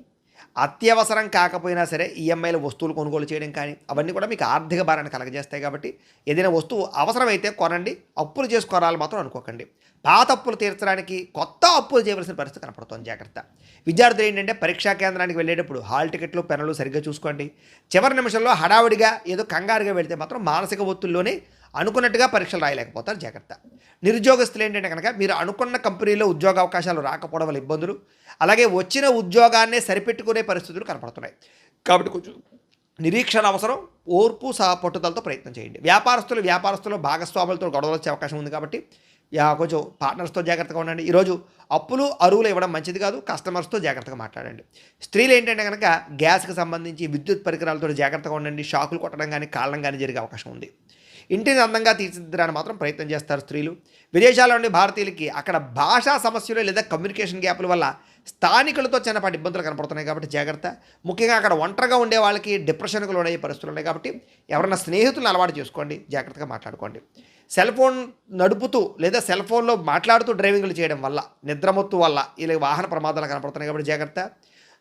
అత్యవసరం కాకపోయినా సరే ఈఎంఐల వస్తువులు కొనుగోలు చేయడం కానీ అవన్నీ కూడా మీకు ఆర్థిక భారాన్ని కలగజేస్తాయి. కాబట్టి ఏదైనా వస్తువు అవసరమైతే కొనండి. అప్పులు చేసుకోరాలు మాత్రం అనుకోకండి. పాత అప్పులు తీర్చడానికి కొత్త అప్పులు చేయవలసిన పరిస్థితి కనపడుతుంది. జాగ్రత్త. విద్యార్థులు ఏంటంటే పరీక్షా కేంద్రానికి వెళ్ళేటప్పుడు హాల్ టికెట్లు, పెన్నులు సరిగ్గా చూసుకోండి. చివరి నిమిషంలో హడావుడిగా ఏదో కంగారుగా వెళితే మాత్రం మానసిక ఒత్తిడిలోనే అనుకున్నట్టుగా పరీక్షలు రాయలేకపోతారు. జాగ్రత్త. నిరుద్యోగస్తులు ఏంటంటే కనుక మీరు అనుకున్న కంపెనీలో ఉద్యోగ అవకాశాలు రాకపోవడం వల్ల ఇబ్బందులు, అలాగే వచ్చిన ఉద్యోగాన్నే సరిపెట్టుకునే పరిస్థితులు కనపడుతున్నాయి. కాబట్టి కొంచెం నిరీక్షణ అవసరం. ఓర్పు పట్టుదలతో ప్రయత్నం చేయండి. వ్యాపారస్తులు భాగస్వాములతో గొడవలు వచ్చే అవకాశం ఉంది. కాబట్టి కొంచెం పార్ట్నర్స్తో జాగ్రత్తగా ఉండండి. ఈరోజు అప్పులు, అరువులు ఇవ్వడం మంచిది కాదు. కస్టమర్స్తో జాగ్రత్తగా మాట్లాడండి. స్త్రీలు ఏంటంటే కనుక గ్యాస్కి సంబంధించి విద్యుత్ పరికరాలతో జాగ్రత్తగా ఉండండి. షాకులు కొట్టడం కానీ కాళ్ళం కానీ జరిగే అవకాశం ఉంది. ఇంటిని అందంగా తీర్చిదిద్దడానికి మాత్రం ప్రయత్నం చేస్తారు స్త్రీలు. విదేశాల్లో ఉండే భారతీయులకి అక్కడ భాషా సమస్యలు లేదా కమ్యూనికేషన్ గ్యాప్ల వల్ల స్థానికులతో చిన్నపాటి ఇబ్బందులు కనపడుతున్నాయి. కాబట్టి జాగ్రత్త. ముఖ్యంగా అక్కడ ఒంటరిగా ఉండే వాళ్ళకి డిప్రెషన్కు లోనయ్యే పరిస్థితులు ఉన్నాయి. కాబట్టి ఎవరైనా స్నేహితులను అలవాటు చేసుకోండి. జాగ్రత్తగా మాట్లాడుకోండి. సెల్ ఫోన్ నడుపుతూ లేదా సెల్ ఫోన్లో మాట్లాడుతూ డ్రైవింగ్లు చేయడం వల్ల, నిద్రమత్తు వల్ల ఇలా వాహన ప్రమాదాలు కనపడుతున్నాయి. కాబట్టి జాగ్రత్త.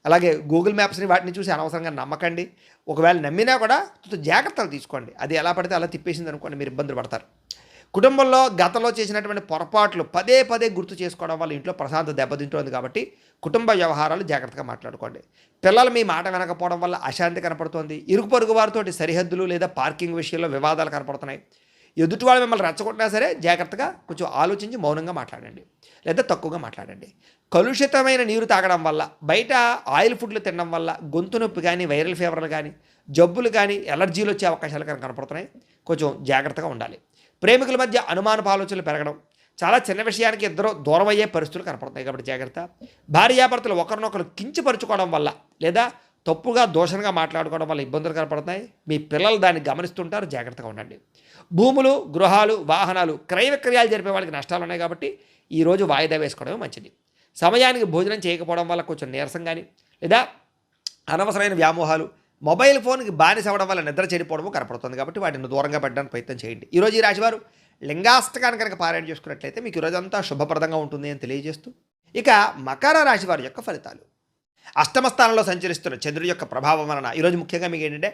అలాగే గూగుల్ మ్యాప్స్ని వాటిని చూసి అనవసరంగా నమ్మకండి. ఒకవేళ నమ్మినా కూడా జాగ్రత్తలు తీసుకోండి. అది ఎలా పడితే అలా తిప్పేసింది అనుకోండి, మీరు ఇబ్బందులు పడతారు. కుటుంబంలో గతంలో చేసినటువంటి పొరపాట్లు పదే పదే గుర్తు చేసుకోవడం వల్ల ఇంట్లో ప్రశాంతత దెబ్బతింటుంది. కాబట్టి కుటుంబ వ్యవహారాలు జాగ్రత్తగా మాట్లాడుకోండి. పిల్లలు మీ మాట వినకపోవడం వల్ల అశాంతి కనపడుతోంది. ఇరుగు పొరుగు వారితోటి సరిహద్దులు లేదా పార్కింగ్ విషయంలో వివాదాలు కనపడుతున్నాయి. ఎదుటివాళ్ళు మిమ్మల్ని రెచ్చగొట్టినా సరే జాగ్రత్తగా కొంచెం ఆలోచించి మౌనంగా మాట్లాడండి లేదా తక్కువగా మాట్లాడండి. కలుషితమైన నీరు తాగడం వల్ల, బయట ఆయిల్ ఫుడ్లు తినడం వల్ల గొంతు నొప్పి కానీ, వైరల్ ఫీవర్లు కానీ, జబ్బులు కానీ, ఎలర్జీలు వచ్చే అవకాశాలు కనపడుతున్నాయి. కొంచెం జాగ్రత్తగా ఉండాలి. ప్రేమికుల మధ్య అనుమానపు ఆలోచనలు పెరగడం, చాలా చిన్న విషయానికి ఇద్దరు దూరం అయ్యే పరిస్థితులు కనపడుతున్నాయి. కాబట్టి జాగ్రత్త. భార్యాభర్తలు ఒకరినొకరు కించపరుచుకోవడం వల్ల లేదా తప్పుగా దోషంగా మాట్లాడుకోవడం వల్ల ఇబ్బందులు కనపడుతున్నాయి. మీ పిల్లలు దాన్ని గమనిస్తుంటారు. జాగ్రత్తగా ఉండండి. భూములు, గృహాలు, వాహనాలు క్రయ విక్రయాలు జరిపే వాళ్ళకి నష్టాలు ఉన్నాయి. కాబట్టి ఈరోజు వాయిదా వేసుకోవడమే మంచిది. సమయానికి భోజనం చేయకపోవడం వల్ల కొంచెం నీరసం కానీ లేదా అనవసరమైన వ్యామోహాలు, మొబైల్ ఫోన్కి బానిస అవ్వడం వల్ల నిద్ర చెడిపోవడము కనపడుతుంది. కాబట్టి వాటిని దూరంగా పెట్టడానికి ప్రయత్నం చేయండి. ఈరోజు ఈ రాశివారు లింగాష్టకాన్ని కనుక పారాయణ చేసుకున్నట్లయితే మీకు ఈరోజంతా శుభప్రదంగా ఉంటుంది అని తెలియజేస్తూ ఇక మకర రాశి వారి యొక్క ఫలితాలు. అష్టమ స్థానంలో సంచరిస్తున్న చంద్రుడి యొక్క ప్రభావం వలన ఈరోజు ముఖ్యంగా మీకు ఏంటంటే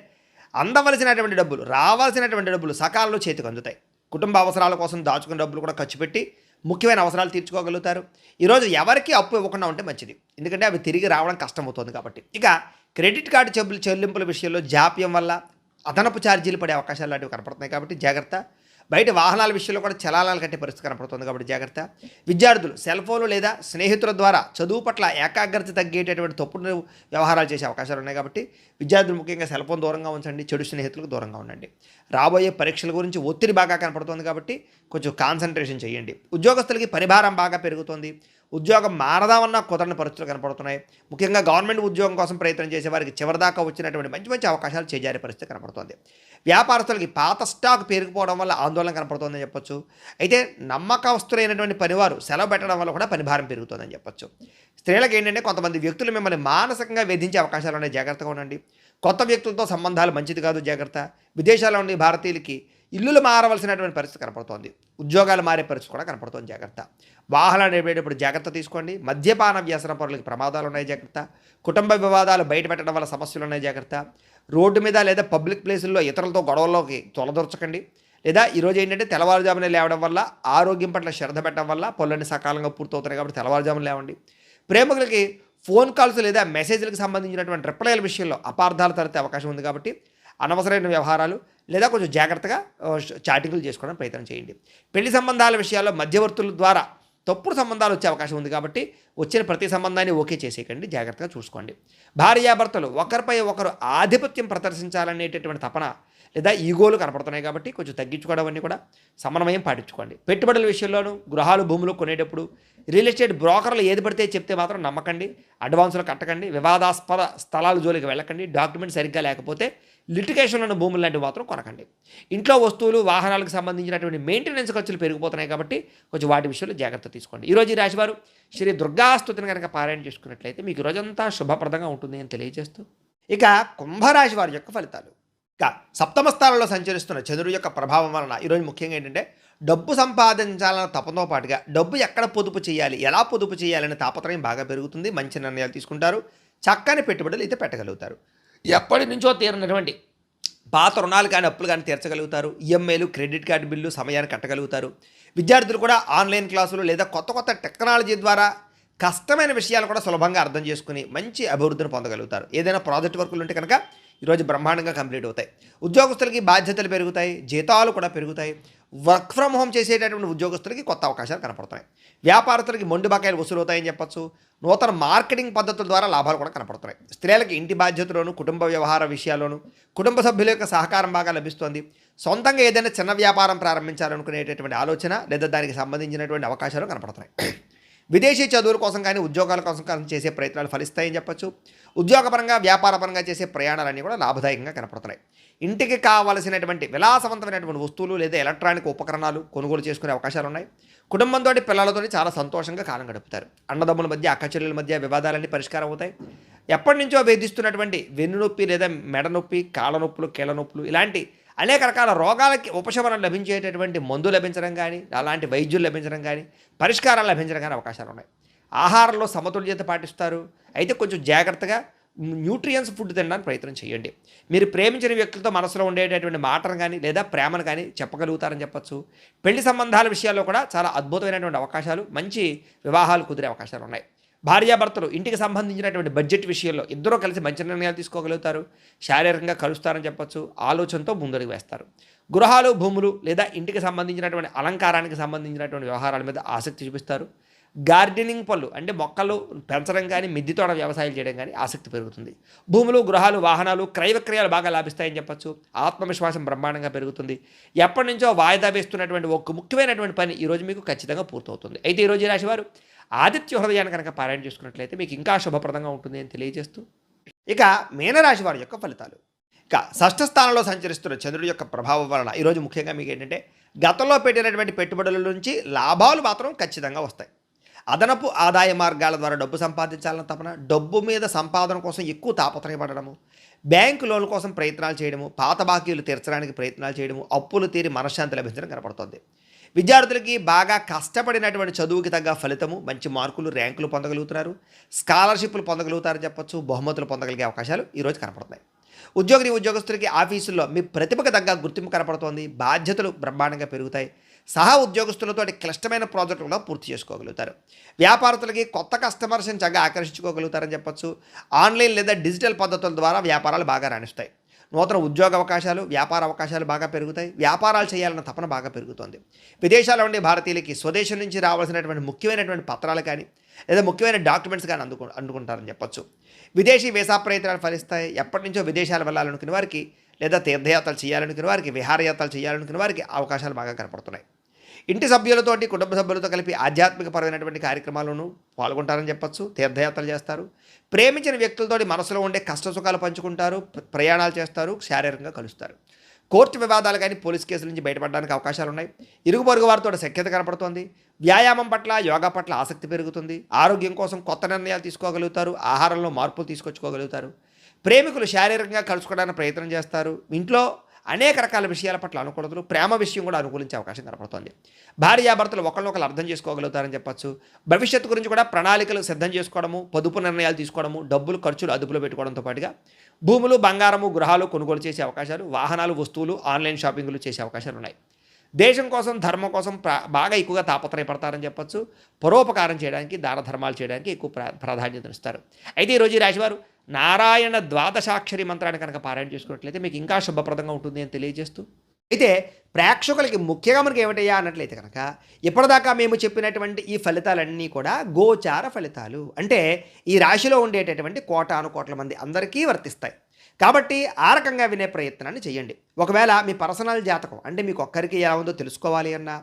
అందవలసినటువంటి డబ్బులు, రావాల్సినటువంటి డబ్బులు సకాలంలో చేతికి అందుతాయి. కుటుంబ అవసరాల కోసం దాచుకున్న డబ్బులు కూడా ఖర్చు పెట్టి ముఖ్యమైన అవసరాలు తీర్చుకోగలుగుతారు. ఈరోజు ఎవరికి అప్పు ఇవ్వకుండా ఉంటే మంచిది. ఎందుకంటే అవి తిరిగి రావడం కష్టమవుతుంది. కాబట్టి ఇక క్రెడిట్ కార్డు చెల్లింపుల విషయంలో జాప్యం వల్ల అదనపు ఛార్జీలు పడే అవకాశాలు లాంటివి కనపడుతున్నాయి. కాబట్టి జాగ్రత్త. బయట వాహనాల విషయంలో కూడా చలానాలు కట్టే పరిస్థితి కనపడుతుంది కాబట్టి జాగ్రత్త. విద్యార్థులు సెల్ ఫోన్లు లేదా స్నేహితుల ద్వారా చదువు పట్ల ఏకాగ్రత తగ్గేటటువంటి తప్పుడు వ్యవహారాలు చేసే అవకాశాలు ఉన్నాయి కాబట్టి విద్యార్థులు ముఖ్యంగా సెల్ ఫోన్ దూరంగా ఉంచండి, చెడు స్నేహితులకు దూరంగా ఉండండి. రాబోయే పరీక్షల గురించి ఒత్తిడి బాగా కనపడుతుంది కాబట్టి కొంచెం కాన్సన్ట్రేషన్ చేయండి. ఉద్యోగస్తులకి పరిభారం బాగా పెరుగుతుంది. ఉద్యోగం మారదామన్నా కుదరని పరిస్థితులు కనపడుతున్నాయి. ముఖ్యంగా గవర్నమెంట్ ఉద్యోగం కోసం ప్రయత్నం చేసే వారికి చివరిదాకా వచ్చినటువంటి మంచి మంచి అవకాశాలు చేజారే పరిస్థితి కనపడుతుంది. వ్యాపారస్తులకి పాత స్టాక్ పెరిగిపోవడం వల్ల ఆందోళన కనపడుతుందని చెప్పొచ్చు. అయితే నమ్మకస్తులైనటువంటి పనివారు సెలవు పెట్టడం వల్ల కూడా పనిభారం పెరుగుతుందని చెప్పొచ్చు. స్త్రీలకు ఏంటంటే కొంతమంది వ్యక్తులు మిమ్మల్ని మానసికంగా వేధించే అవకాశాలు ఉన్నాయి, జాగ్రత్తగా ఉండండి. కొత్త వ్యక్తులతో సంబంధాలు మంచిది కాదు, జాగ్రత్త. విదేశాల్లో ఉండే భారతీయులకి ఇల్లులు మారవలసినటువంటి పరిస్థితి కనపడుతోంది. ఉద్యోగాలు మారే పరిస్థితి కూడా కనపడుతోంది, జాగ్రత్త. వాహనాలు నడిపేటప్పుడు జాగ్రత్త తీసుకోండి. మద్యపాన వ్యసన పరులకి ప్రమాదాలు ఉన్నాయి, జాగ్రత్త. కుటుంబ వివాదాలు బయటపెట్టడం వల్ల సమస్యలు ఉన్నాయి, జాగ్రత్త. రోడ్డు మీద లేదా పబ్లిక్ ప్లేసుల్లో ఇతరులతో గొడవల్లోకి తొలదొరచకండి. లేదా ఈరోజు ఏంటంటే తెల్లవారుజామునే లేవడం వల్ల, ఆరోగ్యం పట్ల శ్రద్ధ పెట్టడం వల్ల పనులన్నీ సకాలంగా పూర్తవుతున్నాయి కాబట్టి తెల్లవారుజామున లేవండి. ప్రేమికులకి ఫోన్ కాల్స్ లేదా మెసేజ్లకు సంబంధించినటువంటి రిప్లైల విషయంలో అపార్థాలు తలెత్తే అవకాశం ఉంది కాబట్టి అనవసరమైన వ్యవహారాలు లేదా కొంచెం జాగ్రత్తగా చాటింగ్లు చేసుకోవడానికి ప్రయత్నం చేయండి. పెళ్లి సంబంధాల విషయాల్లో మధ్యవర్తుల ద్వారా తప్పుడు సంబంధాలు వచ్చే అవకాశం ఉంది కాబట్టి వచ్చిన ప్రతి సంబంధాన్ని ఓకే చేసేయకండి, జాగ్రత్తగా చూసుకోండి. భార్యాభర్తలు ఒకరిపై ఒకరు ఆధిపత్యం ప్రదర్శించాలనేటటువంటి తపన లేదా ఈగోలు కనపడుతున్నాయి కాబట్టి కొంచెం తగ్గించుకోవడం అన్నీ కూడా సమన్వయం పాటించుకోండి. పెట్టుబడుల విషయంలోనూ గృహాలు భూములు కొనేటప్పుడు రియల్ ఎస్టేట్ బ్రోకర్లు ఏది పడితే చెప్తే మాత్రం నమ్మకండి, అడ్వాన్సులు కట్టకండి, వివాదాస్పద స్థలాల జోలికి వెళ్ళకండి, డాక్యుమెంట్ సరిగ్గా లేకపోతే లిటిగేషన్లను భూములు లాంటివి మాత్రం కొనకండి. ఇంట్లో వస్తువులు వాహనాలకు సంబంధించినటువంటి మెయింటెనెన్స్ ఖర్చులు పెరిగిపోతున్నాయి కాబట్టి కొంచెం వాటి విషయంలో జాగ్రత్త తీసుకోండి. ఈరోజు ఈ రాశివారు శ్రీ దుర్గాస్తుతిని కనుక పారాయణ చేసుకున్నట్లయితే మీకు రోజంతా శుభప్రదంగా ఉంటుంది అని తెలియజేస్తూ ఇక కుంభరాశి వారి యొక్క ఫలితాలు. ఇక సప్తమ స్థానంలో సంచరిస్తున్న చంద్రుడి యొక్క ప్రభావం వలన ఈరోజు ముఖ్యంగా ఏంటంటే డబ్బు సంపాదించాలన్న తపంతో పాటుగా డబ్బు ఎక్కడ పొదుపు చేయాలి, ఎలా పొదుపు చేయాలనే తాపత్రయం బాగా పెరుగుతుంది. మంచి నిర్ణయాలు తీసుకుంటారు, చక్కని పెట్టుబడులు అయితే పెట్టగలుగుతారు. ఎప్పటి నుంచో తీరినటువంటి పాత రుణాలు కానీ అప్పులు కానీ తీర్చగలుగుతారు. ఈఎంఐలు, క్రెడిట్ కార్డు బిల్లు సమయాన్ని కట్టగలుగుతారు. విద్యార్థులు కూడా ఆన్లైన్ క్లాసులు లేదా కొత్త కొత్త టెక్నాలజీ ద్వారా కష్టమైన విషయాలు కూడా సులభంగా అర్థం చేసుకుని మంచి అభివృద్ధిని పొందగలుగుతారు. ఏదైనా ప్రాజెక్ట్ వర్కులు ఉంటే కనుక ఈరోజు బ్రహ్మాండంగా కంప్లీట్ అవుతాయి. ఉద్యోగస్తులకి బాధ్యతలు పెరుగుతాయి, జీతాలు కూడా పెరుగుతాయి. వర్క్ ఫ్రమ్ హోమ్ చేసేటటువంటి ఉద్యోగస్తులకి కొత్త అవకాశాలు కనపడుతున్నాయి. వ్యాపారస్తులకి మొండి బకాయిలు వసూలవుతాయని చెప్పొచ్చు. నూతన మార్కెటింగ్ పద్ధతుల ద్వారా లాభాలు కూడా కనపడుతున్నాయి. స్త్రీలకు ఇంటి బాధ్యతలోను, కుటుంబ వ్యవహార విషయాల్లోనూ కుటుంబ సభ్యుల యొక్క సహకారం బాగా లభిస్తుంది. సొంతంగా ఏదైనా చిన్న వ్యాపారం ప్రారంభించాలనుకునేటటువంటి ఆలోచన లేదా దానికి సంబంధించినటువంటి అవకాశాలు కనపడుతున్నాయి. విదేశీ చదువుల కోసం కానీ ఉద్యోగాల కోసం కానీ చేసే ప్రయత్నాలు ఫలిస్తాయని చెప్పొచ్చు. ఉద్యోగపరంగా వ్యాపారపరంగా చేసే ప్రయాణాలన్నీ కూడా లాభదాయకంగా కనపడుతున్నాయి. ఇంటికి కావలసినటువంటి విలాసవంతమైనటువంటి వస్తువులు లేదా ఎలక్ట్రానిక్ ఉపకరణాలు కొనుగోలు చేసుకునే అవకాశాలు ఉన్నాయి. కుటుంబంతో పిల్లలతో చాలా సంతోషంగా కాలం గడుపుతారు. అన్నదమ్ముల మధ్య, అక్కచెల్లెల మధ్య వివాదాలన్నీ పరిష్కారం అవుతాయి. ఎప్పటి నుంచో వేధిస్తున్నటువంటి వెన్నునొప్పి లేదా మెడ నొప్పి, కాళ్ళ నొప్పులు, కీళ్ళ నొప్పులు ఇలాంటి అనేక రకాల రోగాలకి ఉపశమనం లభించేటటువంటి మందు లభించడం కానీ, అలాంటి వైద్యులు లభించడం కానీ, పరిష్కారాలు లభించడం కానీ అవకాశాలు ఉన్నాయి. ఆహారంలో సమతుల్యత పాటిస్తారు. అయితే కొంచెం జాగ్రత్తగా న్యూట్రియన్స్ ఫుడ్ తినడానికి ప్రయత్నం చేయండి. మీరు ప్రేమించిన వ్యక్తులతో మనసులో ఉండేటటువంటి మాటను కానీ లేదా ప్రేమను కానీ చెప్పగలుగుతారని చెప్పచ్చు. పెళ్లి సంబంధాల విషయాల్లో కూడా చాలా అద్భుతమైనటువంటి అవకాశాలు, మంచి వివాహాలు కుదిరే అవకాశాలు ఉన్నాయి. భార్యాభర్తలు ఇంటికి సంబంధించినటువంటి బడ్జెట్ విషయంలో ఇద్దరూ కలిసి మంచి నిర్ణయాలు తీసుకోగలుగుతారు. శారీరకంగా కలుస్తారని చెప్పచ్చు. ఆలోచనతో ముందడుగు వేస్తారు. గృహాలు, భూములు లేదా ఇంటికి సంబంధించినటువంటి అలంకారానికి సంబంధించినటువంటి వ్యవహారాల మీద ఆసక్తి చూపిస్తారు. గార్డెనింగ్ పనులు అంటే మొక్కలు పెంచడం కానీ, మిద్దె తోట వ్యవసాయం చేయడం కానీ ఆసక్తి పెరుగుతుంది. భూములు, గృహాలు, వాహనాలు, క్రయ విక్రయాలు బాగా లాభిస్తాయని చెప్పచ్చు. ఆత్మవిశ్వాసం బ్రహ్మాండంగా పెరుగుతుంది. ఎప్పటి నుంచో వాయిదా వేస్తున్నటువంటి ఒక ముఖ్యమైనటువంటి పని ఈరోజు మీకు ఖచ్చితంగా పూర్తవుతుంది. అయితే ఈరోజు ఈ రాశివారు ఆదిత్య హృదయాన్ని కనుక పారాయణ చేసుకున్నట్లయితే మీకు ఇంకా శుభప్రదంగా ఉంటుంది అని తెలియజేస్తూ ఇక మీనరాశి వారి యొక్క ఫలితాలు. ఇక షష్ఠ స్థానంలో సంచరిస్తున్న చంద్రుడి యొక్క ప్రభావం వలన ఈరోజు ముఖ్యంగా మీకు ఏంటంటే గతంలో పెట్టినటువంటి పెట్టుబడుల నుంచి లాభాలు మాత్రం ఖచ్చితంగా వస్తాయి. అదనపు ఆదాయ మార్గాల ద్వారా డబ్బు సంపాదించాలన్న తపన, డబ్బు మీద సంపాదన కోసం ఎక్కువ తాపత్రయపడము, బ్యాంకు లోన్ల కోసం ప్రయత్నాలు చేయడము, పాత బాకీలు తీర్చడానికి ప్రయత్నాలు చేయడము, అప్పులు తీరి మనశ్శాంతి లభించడం కనపడుతుంది. విద్యార్థులకి బాగా కష్టపడినటువంటి చదువుకి తగ్గ ఫలితము, మంచి మార్కులు, ర్యాంకులు పొందగలుగుతున్నారు. స్కాలర్షిప్లు పొందగలుగుతారని చెప్పొచ్చు. బహుమతులు పొందగలిగే అవకాశాలు ఈరోజు కనపడుతున్నాయి. ఉద్యోగస్తులకి ఆఫీసుల్లో మీ ప్రతిభకు తగ్గ గుర్తింపు కనపడుతోంది. బాధ్యతలు బ్రహ్మాండంగా పెరుగుతాయి. సహా ఉద్యోగస్తులతో క్లిష్టమైన ప్రాజెక్టులు పూర్తి చేసుకోగలుగుతారు. వ్యాపారస్తులకి కొత్త కస్టమర్స్ని చక్కగా ఆకర్షించుకోగలుగుతారని చెప్పొచ్చు. ఆన్లైన్ లేదా డిజిటల్ పద్ధతుల ద్వారా వ్యాపారాలు బాగా రాణిస్తాయి. నూతన ఉద్యోగ అవకాశాలు, వ్యాపార అవకాశాలు బాగా పెరుగుతాయి. వ్యాపారాలు చేయాలన్న తపన బాగా పెరుగుతోంది. విదేశాల్లో ఉండే భారతీయులకి స్వదేశం నుంచి రావాల్సినటువంటి ముఖ్యమైనటువంటి పత్రాలు కానీ లేదా ముఖ్యమైన డాక్యుమెంట్స్ కానీ అందుకుంటారని చెప్పొచ్చు. విదేశీ వీసా ప్రయత్నాలు ఫలిస్తాయి. ఎప్పటి నుంచో విదేశాలు వెళ్ళాలనుకునే వారికి లేదా తీర్థయాత్రలు చేయాలనుకునే వారికి, విహారయాత్రలు చేయాలనుకునే వారికి అవకాశాలు బాగా కనపడుతున్నాయి. ఇంటి సభ్యులతోటి, కుటుంబ సభ్యులతో కలిపి ఆధ్యాత్మికపరమైనటువంటి కార్యక్రమాలను పాల్గొంటారని చెప్పొచ్చు. తీర్థయాత్రలు చేస్తారు. ప్రేమించిన వ్యక్తులతోటి మనసులో ఉండే కష్ట సుఖాలు పంచుకుంటారు. ప్రయాణాలు చేస్తారు. శారీరకంగా కలుస్తారు. కోర్టు వివాదాలు కానీ పోలీస్ కేసుల నుంచి బయటపడడానికి అవకాశాలు ఉన్నాయి. ఇరుగు పొరుగు వారితో సఖ్యత కనపడుతోంది. వ్యాయామం పట్ల, యోగా పట్ల ఆసక్తి పెరుగుతుంది. ఆరోగ్యం కోసం కొత్త నిర్ణయాలు తీసుకోగలుగుతారు. ఆహారంలో మార్పులు తీసుకొచ్చుకోగలుగుతారు. ప్రేమికులు శారీరకంగా కలుసుకోవడానికి ప్రయత్నం చేస్తారు. ఇంట్లో అనేక రకాల విషయాల పట్ల అనుకూలతలు, ప్రేమ విషయం కూడా అనుకూలించే అవకాశం కనపడుతోంది. భార్యాభర్తలు ఒకరినొకరు అర్థం చేసుకోగలుగుతారని చెప్పచ్చు. భవిష్యత్తు గురించి కూడా ప్రణాళికలు సిద్ధం చేసుకోవడము, పొదుపు నిర్ణయాలు తీసుకోవడము, డబ్బులు ఖర్చులు అదుపులో పెట్టుకోవడంతో పాటుగా భూములు, బంగారము, గృహాలు కొనుగోలు చేసే అవకాశాలు, వాహనాలు, వస్తువులు, ఆన్లైన్ షాపింగ్లు చేసే అవకాశాలు ఉన్నాయి. దేశం కోసం, ధర్మం కోసం బాగా ఎక్కువగా తాపత్రయపడతారని చెప్పచ్చు. పరోపకారం చేయడానికి, దాన ధర్మాలు చేయడానికి ఎక్కువ ప్రాధాన్యతనిస్తారు. అయితే ఈరోజు ఈ రాశివారు నారాయణ ద్వాదశాక్షరి మంత్రాన్ని కనుక పారాయణ చేసుకున్నట్లయితే మీకు ఇంకా శుభప్రదంగా ఉంటుంది అని తెలియజేస్తూ, అయితే ప్రేక్షకులకి ముఖ్యంగా మనకి ఏమిటయ్యా అన్నట్లయితే కనుక ఇప్పటిదాకా మేము చెప్పినటువంటి ఈ ఫలితాలన్నీ కూడా గోచార ఫలితాలు. అంటే ఈ రాశిలో ఉండేటటువంటి కోటాను కోట్ల మంది అందరికీ వర్తిస్తాయి. కాబట్టి ఆ రకంగా వినే ప్రయత్నాన్ని చేయండి. ఒకవేళ మీ పర్సనల్ జాతకం అంటే మీకు ఒక్కరికి ఎలా ఉందో తెలుసుకోవాలి అన్నా,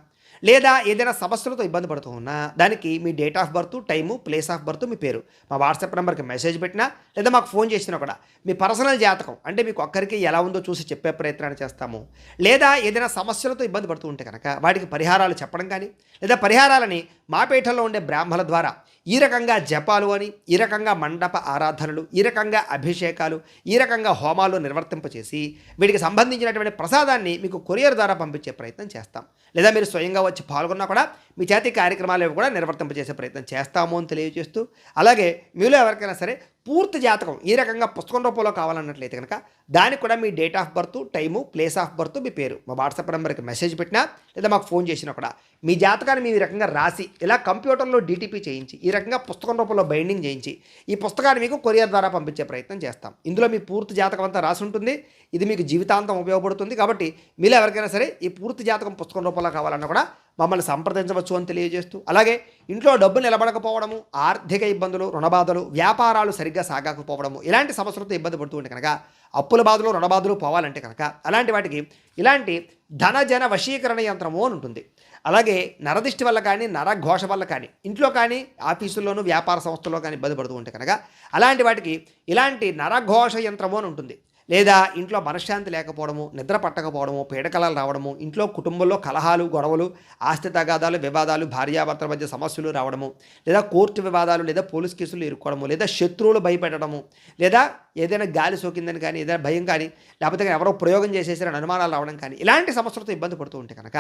లేదా ఏదైనా సమస్యలతో ఇబ్బంది పడుతూ ఉన్నా దానికి మీ date of birth, time, place of birth, మీ పేరు మా వాట్సాప్ నెంబర్కి మెసేజ్ పెట్టినా లేదా మాకు ఫోన్ చేసినా కూడా మీ పర్సనల్ జాతకం అంటే మీకు ఒక్కరికి ఎలా ఉందో చూసి చెప్పే ప్రయత్నాన్ని చేస్తాము. లేదా ఏదైనా సమస్యలతో ఇబ్బంది పడుతూ ఉంటే కనుక వాటికి పరిహారాలు చెప్పడం కానీ లేదా పరిహారాలని మా పీఠంలో ఉండే బ్రాహ్మణుల ద్వారా ఈ రకంగా జపాలు అని, ఈ రకంగా మండప ఆరాధనలు, ఈ రకంగా అభిషేకాలు, ఈ రకంగా హోమాలు నిర్వర్తింపచేసి వీటికి సంబంధించినటువంటి ప్రసాదాన్ని మీకు కొరియర్ ద్వారా పంపించే ప్రయత్నం చేస్తాం. లేదా మీరు స్వయంగా వచ్చి పాల్గొన్నా కూడా మీ చేతి కార్యక్రమాలు కూడా నిర్వర్తింపజేసే ప్రయత్నం చేస్తాము అని తెలియజేస్తూ, అలాగే మీలో ఎవరికైనా సరే పూర్తి జాతకం ఈ రకంగా పుస్తకం రూపంలో కావాలన్నట్లయితే కనుక దానికి కూడా మీ date of birth, time, place of birth, మీ పేరు మా వాట్సాప్ నెంబర్కి మెసేజ్ పెట్టినా లేదా మాకు ఫోన్ చేసినా కూడా మీ జాతకాన్ని మీ రకంగా రాసి ఇలా కంప్యూటర్లో డీటీపీ చేయించి ఈ రకంగా పుస్తకం రూపంలో బైండింగ్ చేయించి ఈ పుస్తకాన్ని మీకు కొరియర్ ద్వారా పంపించే ప్రయత్నం చేస్తాం. ఇందులో మీ పూర్తి జాతకం అంతా రాసి ఉంటుంది. ఇది మీకు జీవితాంతం ఉపయోగపడుతుంది. కాబట్టి మీరు ఎవరికైనా సరే ఈ పూర్తి జాతకం పుస్తకం రూపంలో కావాలన్నా కూడా మమ్మల్ని సంప్రదించవచ్చు అని తెలియజేస్తూ, అలాగే ఇంట్లో డబ్బు నిలబడకపోవడము, ఆర్థిక ఇబ్బందులు, రుణబాధలు, వ్యాపారాలు సరిగ్గా సాగకపోవడము ఇలాంటి సమస్యలతో ఇబ్బంది పడుతూ ఉంటే కనుక అప్పుల బాధలు, రుణబాధలు పోవాలంటే కనుక అలాంటి వాటికి ఇలాంటి ధనజన వశీకరణ యంత్రము అని ఉంటుంది. అలాగే నరదిష్టి వల్ల కానీ, నరఘోష వల్ల కానీ, ఇంట్లో కానీ, ఆఫీసుల్లోనూ, వ్యాపార సంస్థల్లో కానీ ఇబ్బంది పడుతూ ఉంటే కనుక అలాంటి వాటికి ఇలాంటి నరఘోష యంత్రము అని ఉంటుంది. లేదా ఇంట్లో మనశ్శాంతి లేకపోవడము, నిద్ర పట్టకపోవడము, పీడకలాలు రావడము, ఇంట్లో కుటుంబంలో కలహాలు, గొడవలు, ఆస్తి తగాదాలు, వివాదాలు, భార్యాభర్తల మధ్య సమస్యలు రావడము, లేదా కోర్టు వివాదాలు, లేదా పోలీస్ కేసులు ఇరుక్కోవడము, లేదా శత్రువులు భయపెట్టడము, లేదా ఏదైనా గాలి సోకిందని కానీ, ఏదైనా భయం కానీ, లేకపోతే ఎవరో ప్రయోగం చేసేసారని అనుమానాలు రావడం కానీ ఇలాంటి సమస్యలతో ఇబ్బంది పడుతూ ఉంటే కనుక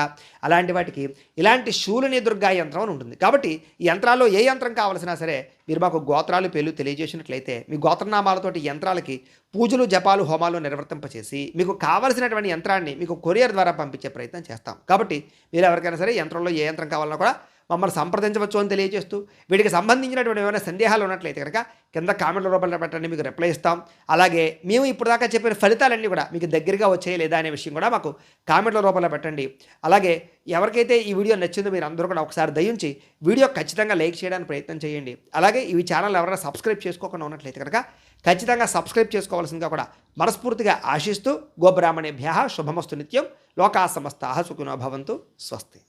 అలాంటి వాటికి ఇలాంటి శూలిని దుర్గా యంత్రం అని ఉంటుంది. కాబట్టి ఈ యంత్రాల్లో ఏ యంత్రం కావాల్సినా సరే మీరు మాకు గోత్రాలు, పేర్లు తెలియజేసినట్లయితే మీ గోత్రనామాలతోటి యంత్రాలకి పూజలు, జపాలు, హోమాలు నిర్వర్తింపచేసి మీకు కావలసినటువంటి యంత్రాన్ని మీకు కొరియర్ ద్వారా పంపించే ప్రయత్నం చేస్తాం. కాబట్టి మీరు ఎవరికైనా సరే యంత్రంలో ఏ యంత్రం కావాలన్నా కూడా మమ్మల్ని సంప్రదించవచ్చు అని తెలియజేస్తూ, వీటికి సంబంధించినటువంటి ఏమైనా సందేహాలు ఉన్నట్లయితే కనుక కింద కామెంట్ల రూపంలో పెట్టండి, మీకు రిప్లై ఇస్తాం. అలాగే మేము ఇప్పుడు దాకా చెప్పిన ఫలితాలన్నీ కూడా మీకు దగ్గరగా వచ్చాయి లేదా అనే విషయం కూడా మాకు కామెంట్ల రూపంలో పెట్టండి. అలాగే ఎవరికైతే ఈ వీడియో నచ్చిందో మీరు అందరూ కూడా ఒకసారి దయించి వీడియో ఖచ్చితంగా లైక్ చేయడానికి ప్రయత్నం చేయండి. అలాగే ఈ ఛానల్ ఎవరైనా సబ్స్క్రైబ్ చేసుకోకుండా ఉన్నట్లయితే కనుక ఖచ్చితంగా సబ్స్క్రైబ్ చేసుకోవాల్సిందిగా కూడా మనస్ఫూర్తిగా ఆశిస్తూ, గోబ్రాహ్మణేభ్యః శుభమస్తు నిత్యం, లోకా సమస్తాః సుఖినో భవంతు, స్వస్తి.